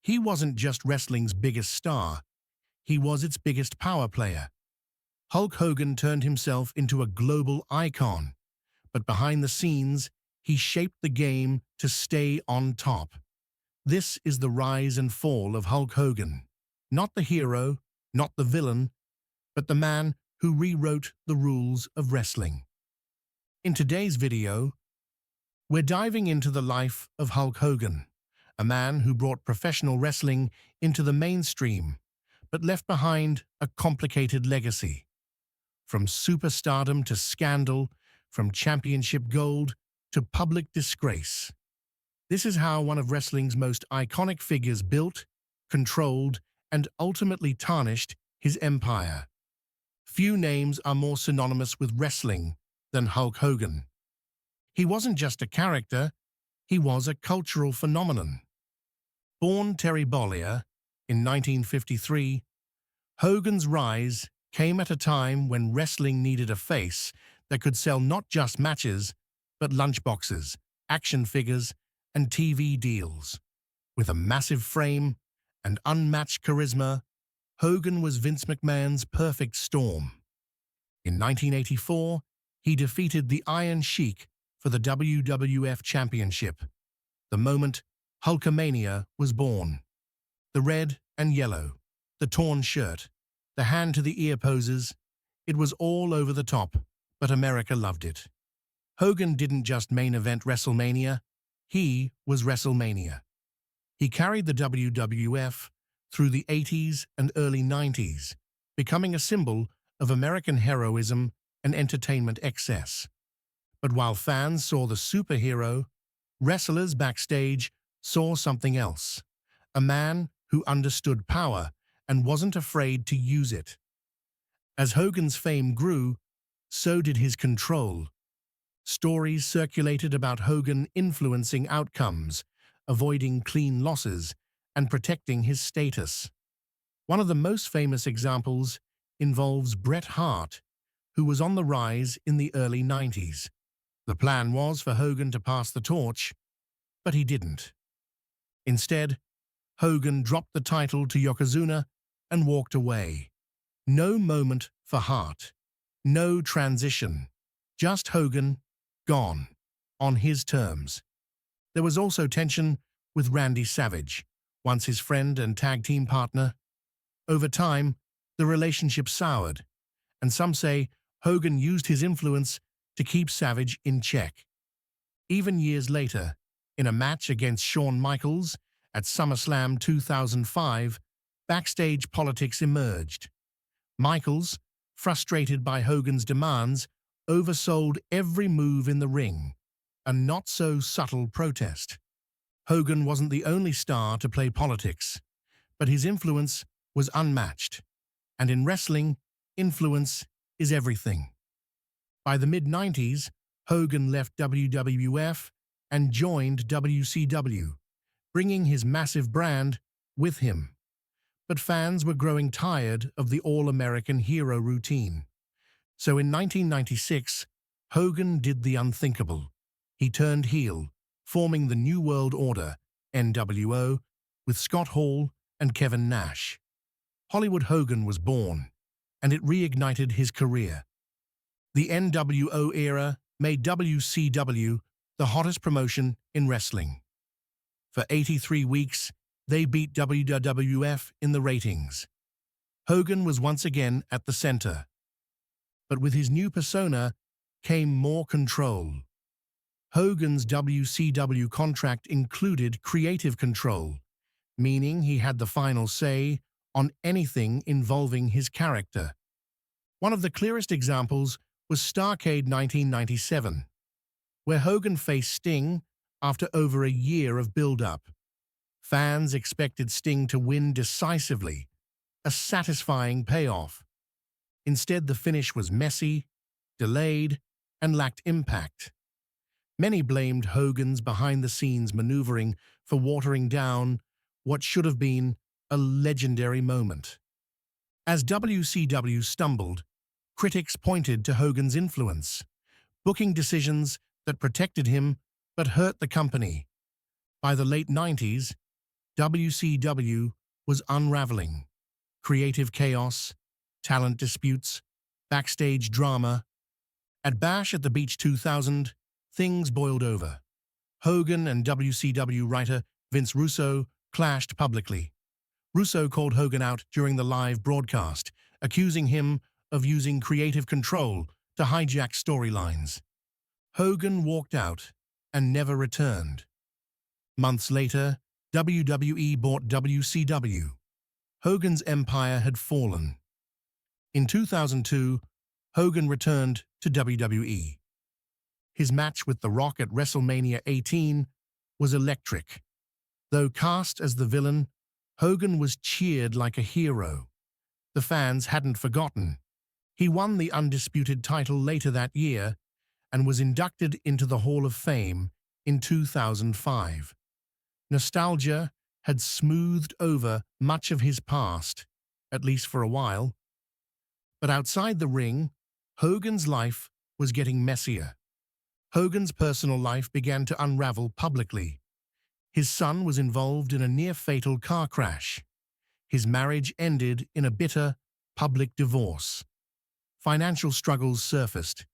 He wasn't just wrestling's biggest star, he was its biggest power player. Hulk Hogan turned himself into a global icon, but behind the scenes, he shaped the game to stay on top. This is the rise and fall of Hulk Hogan. Not the hero, not the villain, but the man who rewrote the rules of wrestling. In today's video, we're diving into the life of Hulk Hogan, a man who brought professional wrestling into the mainstream, but left behind a complicated legacy. From superstardom to scandal, from championship gold to public disgrace. This is how one of wrestling's most iconic figures built, controlled, and ultimately tarnished his empire. Few names are more synonymous with wrestling than Hulk Hogan. He wasn't just a character, he was a cultural phenomenon. Born Terry Bollea in 1953, Hogan's rise came at a time when wrestling needed a face that could sell not just matches, but lunchboxes, action figures, and TV deals. With a massive frame and unmatched charisma, Hogan was Vince McMahon's perfect storm. In 1984, he defeated the Iron Sheik for the WWF Championship. The moment Hulkamania was born. The red and yellow, the torn shirt, the hand to the ear poses, it was all over the top, but America loved it. Hogan didn't just main event WrestleMania, he was WrestleMania. He carried the WWF through the 80s and early 90s, becoming a symbol of American heroism and entertainment excess. But while fans saw the superhero, wrestlers backstage saw something else. A man who understood power and wasn't afraid to use it. As Hogan's fame grew, so did his control. Stories circulated about Hogan influencing outcomes, avoiding clean losses, and protecting his status. One of the most famous examples involves Bret Hart, who was on the rise in the early 90s. The plan was for Hogan to pass the torch, but he didn't. Instead, Hogan dropped the title to Yokozuna and walked away. No moment for Hart. No transition. Just Hogan, gone, on his terms. There was also tension with Randy Savage, once his friend and tag team partner. Over time, the relationship soured, and some say Hogan used his influence to keep Savage in check. Even years later, in a match against Shawn Michaels at SummerSlam 2005, backstage politics emerged. Michaels, frustrated by Hogan's demands, oversold every move in the ring, a not-so-subtle protest. Hogan wasn't the only star to play politics, but his influence was unmatched. And in wrestling, influence is everything. By the mid-90s, Hogan left WWF and joined WCW, bringing his massive brand with him. But fans were growing tired of the all-American hero routine. So in 1996, Hogan did the unthinkable. He turned heel, forming the New World Order, NWO, with Scott Hall and Kevin Nash. Hollywood Hogan was born, and it reignited his career. The NWO era made WCW the hottest promotion in wrestling. For 83 weeks, they beat WWF in the ratings. Hogan was once again at the center. But with his new persona came more control. Hogan's WCW contract included creative control, meaning he had the final say on anything involving his character. One of the clearest examples was Starrcade 1997, where Hogan faced Sting after over a year of build-up. Fans expected Sting to win decisively, a satisfying payoff. Instead, the finish was messy, delayed, and lacked impact. Many blamed Hogan's behind-the-scenes maneuvering for watering down what should have been a legendary moment. As WCW stumbled, critics pointed to Hogan's influence, booking decisions that protected him but hurt the company. By the late 90s, WCW was unraveling. Creative chaos, talent disputes, backstage drama. At Bash at the Beach 2000, things boiled over. Hogan and WCW writer Vince Russo clashed publicly. Russo called Hogan out during the live broadcast, accusing him of using creative control to hijack storylines. Hogan walked out and never returned. Months later, WWE bought WCW. Hogan's empire had fallen. In 2002, Hogan returned to WWE. His match with The Rock at WrestleMania 18 was electric. Though cast as the villain, Hogan was cheered like a hero. The fans hadn't forgotten. He won the undisputed title later that year and was inducted into the Hall of Fame in 2005. Nostalgia had smoothed over much of his past, at least for a while. But outside the ring, Hogan's life was getting messier. Hogan's personal life began to unravel publicly. His son was involved in a near-fatal car crash. His marriage ended in a bitter, public divorce. Financial struggles surfaced.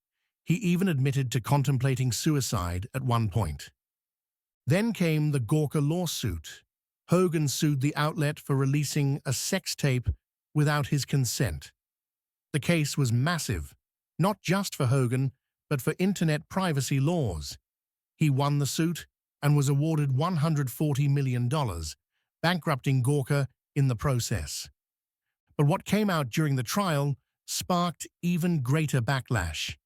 He even admitted to contemplating suicide at one point. Then came the Gawker lawsuit. Hogan sued the outlet for releasing a sex tape without his consent. The case was massive, not just for Hogan, but for internet privacy laws. He won the suit and was awarded $140 million, bankrupting Gawker in the process. But what came out during the trial sparked even greater backlash.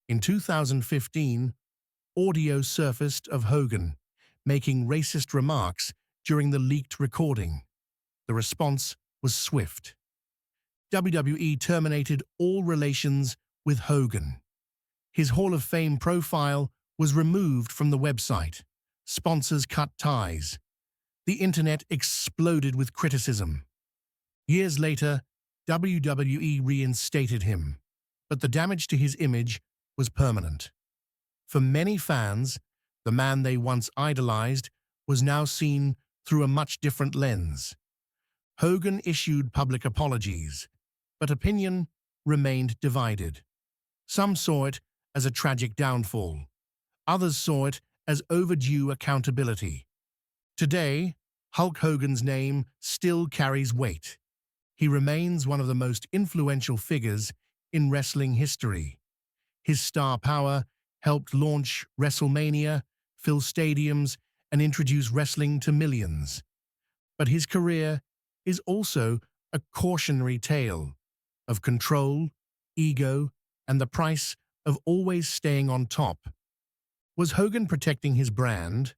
In 2015, audio surfaced of Hogan making racist remarks during the leaked recording. The response was swift. WWE terminated all relations with Hogan. His Hall of Fame profile was removed from the website. Sponsors cut ties. The internet exploded with criticism. Years later, WWE reinstated him, but the damage to his image was permanent. For many fans, the man they once idolized was now seen through a much different lens. Hogan issued public apologies, but opinion remained divided. Some saw it as a tragic downfall. Others saw it as overdue accountability. Today, Hulk Hogan's name still carries weight. He remains one of the most influential figures in wrestling history. His star power helped launch WrestleMania, fill stadiums, and introduce wrestling to millions. But his career is also a cautionary tale of control, ego, and the price of always staying on top. Was Hogan protecting his brand,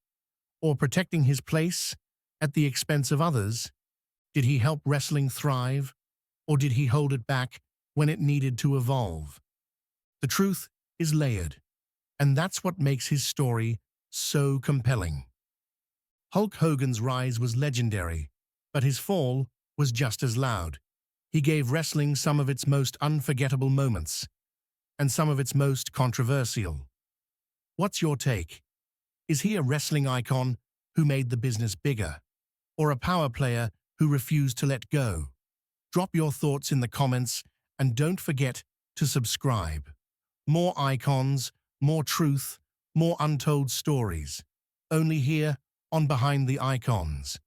or protecting his place at the expense of others? Did he help wrestling thrive, or did he hold it back when it needed to evolve? The truth is layered, and that's what makes his story so compelling. Hulk Hogan's rise was legendary, but his fall was just as loud. He gave wrestling some of its most unforgettable moments, and some of its most controversial. What's your take? Is he a wrestling icon who made the business bigger, or a power player who refused to let go? Drop your thoughts in the comments, and don't forget to subscribe. More icons, more truth, more untold stories. Only here on Behind the Icons.